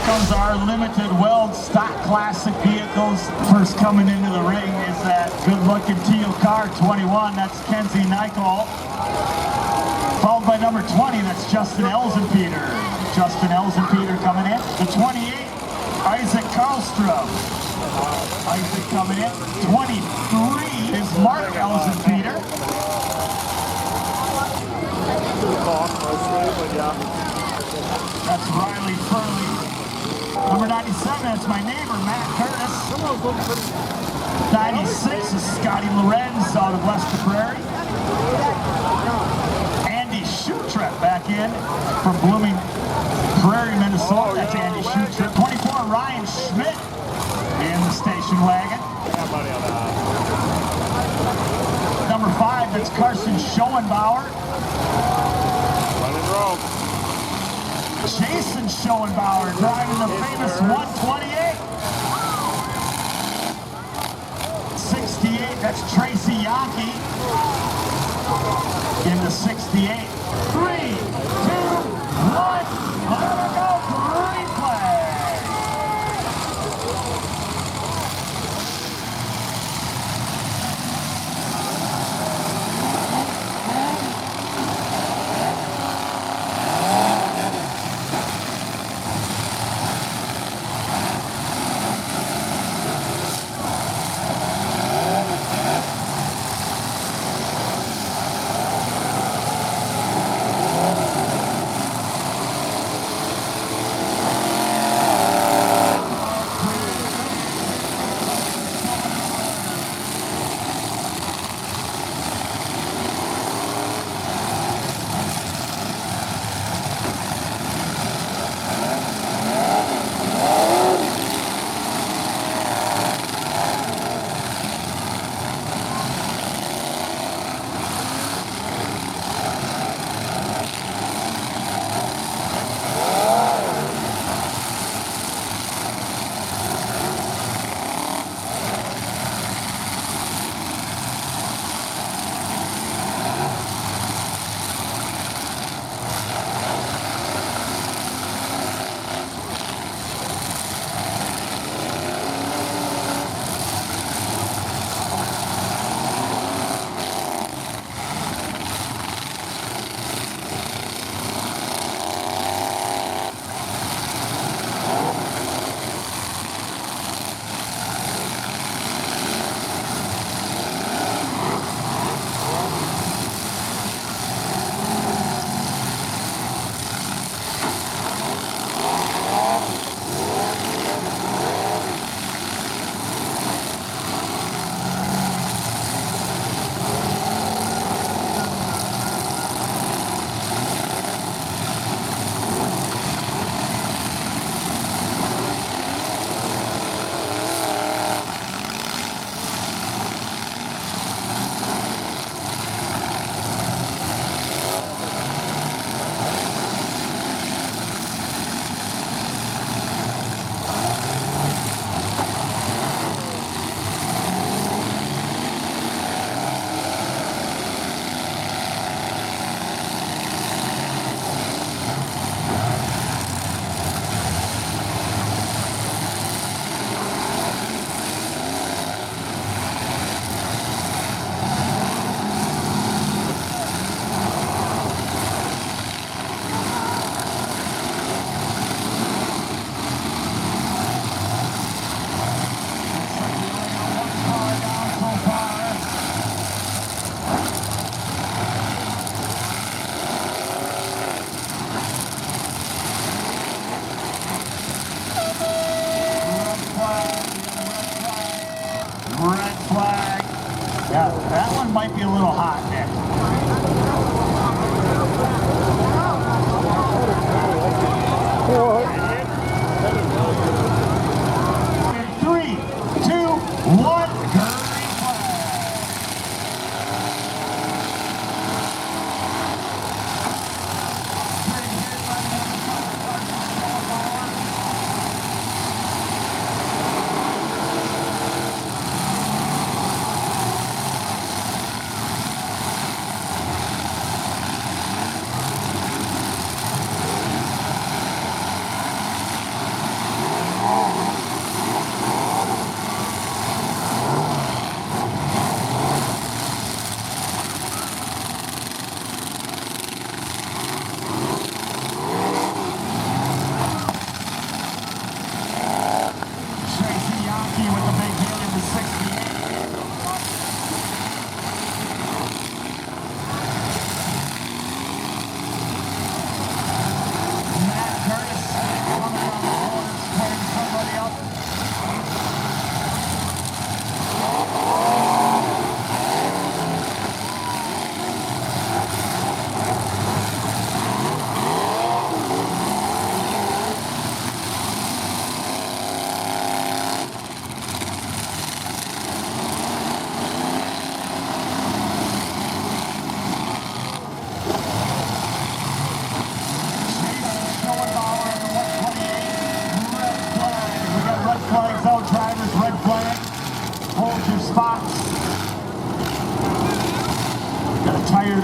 Those are limited WELD stock classic vehicles. First coming into the ring is that good-looking teal car, 21. That's Kenzie Nycol. Followed by number 20, that's Justin Elsenpeter. Justin Elsenpeter coming in. The 28, Isaac Karlstrom. Isaac coming in. 23 is Mark Elsenpeter. That's Riley Furley. Number 97, that's my neighbor, Matt Curtis. 96 is Scotty Lorenz out of Lester Prairie. Andy Schutrep back in from Blooming Prairie, Minnesota. That's Andy Schutrep. 24, Ryan Schmidt in the station wagon. Number 5, that's Carson Schoenbauer. Jason Schoenbauer driving the famous 128. 68, that's Tracy Yonke in the 68. 3, 2, 1, let her go, green flag.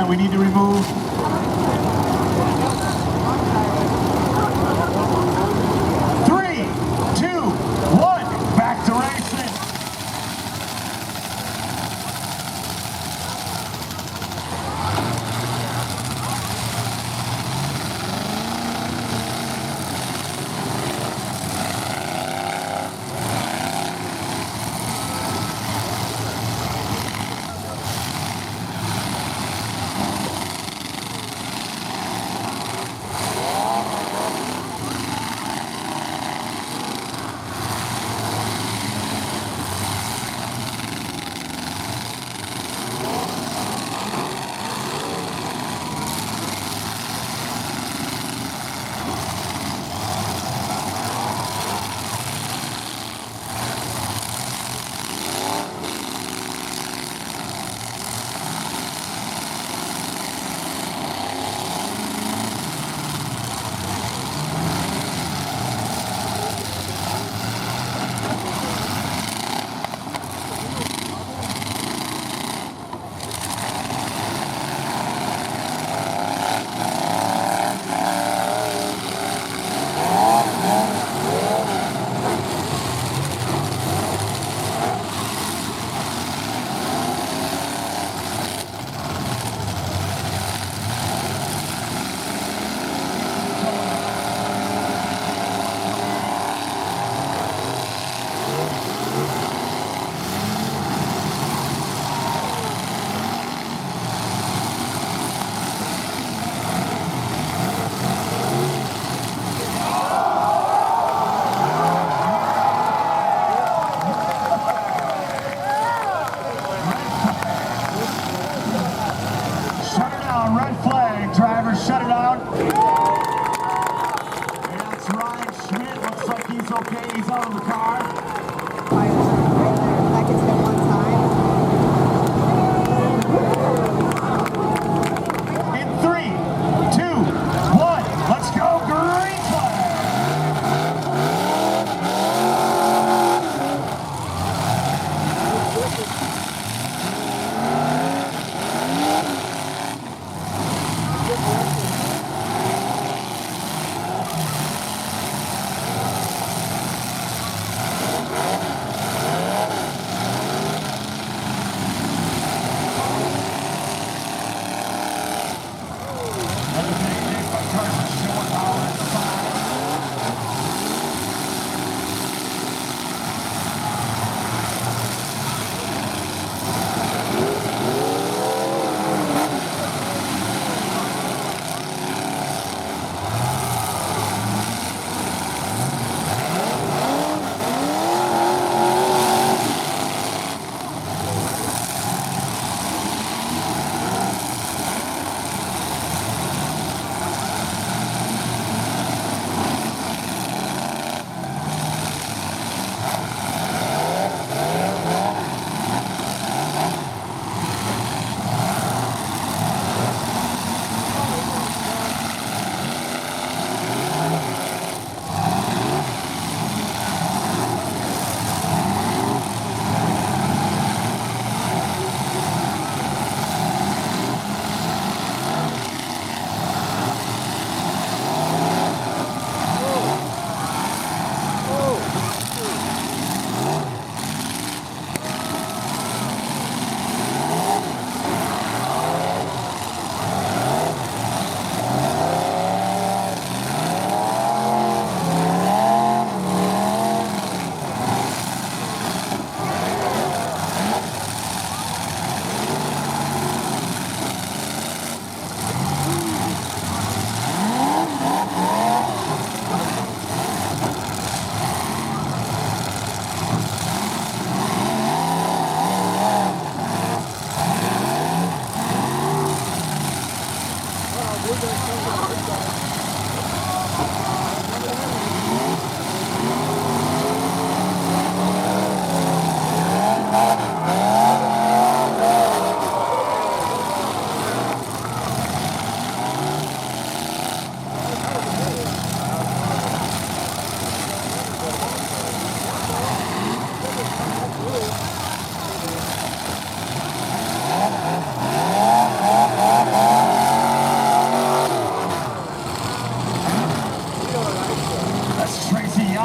that we need to remove? Three, two, one, back to racing. Red flag, driver, shut it out. That's Ryan Schmidt. Looks like he's okay. He's out of the car. That gets hit one time. In 3, 2, 1, let's go. Green flag.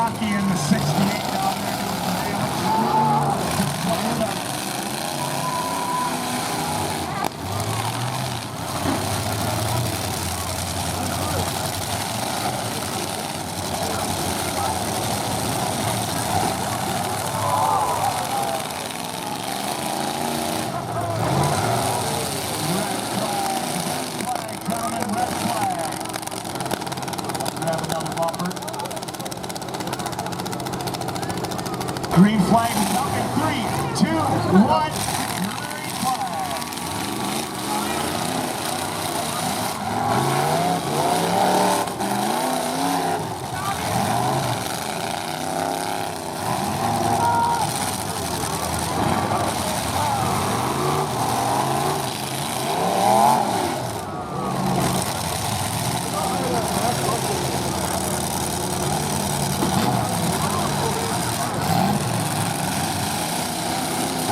Yaki in the 68 down there doing the damage. Green flag is up in 3, 2, 1. Green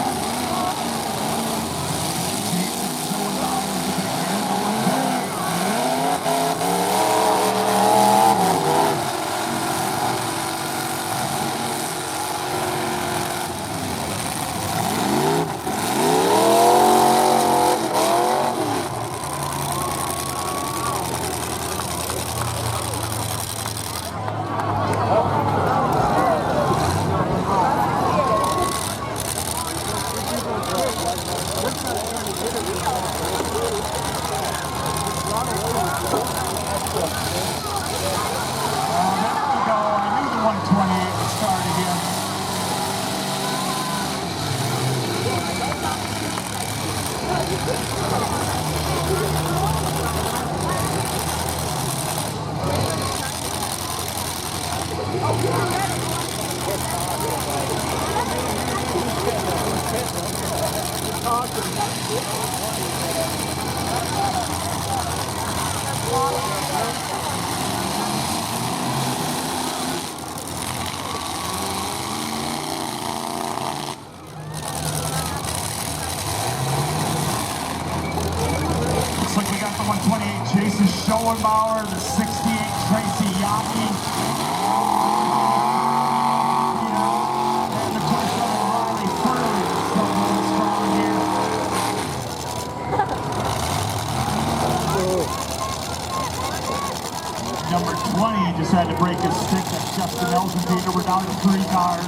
flag. Looks like we got the 128 Jason Schoenbauer, the 68 Tracy Yaki. And the 27 Riley Furley still going strong here. Number 20 just had to break his stick. That's Justin Elsenpeter. We're down to 3 cars.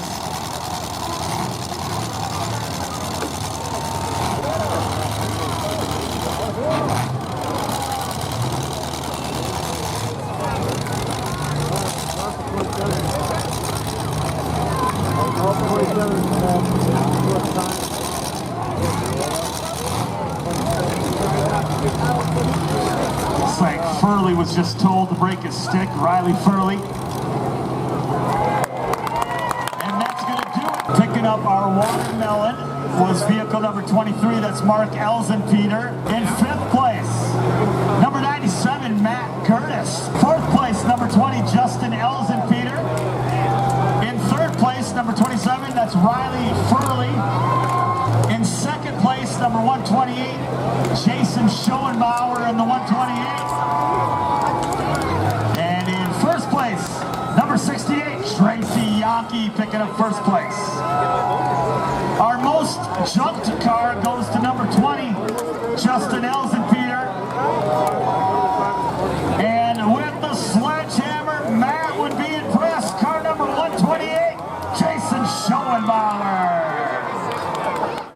Looks like Furley was just told to break his stick, Riley Furley. And that's going to do it. Picking up our watermelon was vehicle number 23, that's Mark Elsenpeter. In 5th place, number 97, Matt Curtis. 4th place, number 20, Justin Elsenpeter. In 3rd place, number 27, that's Riley Furley. In 2nd place, number 128, Jason Schoenbauer in the 128. And in 1st place, number 68, Tracy Yaki picking up 1st place. Our most jumped car goes to number 20, Justin Elsenpeter.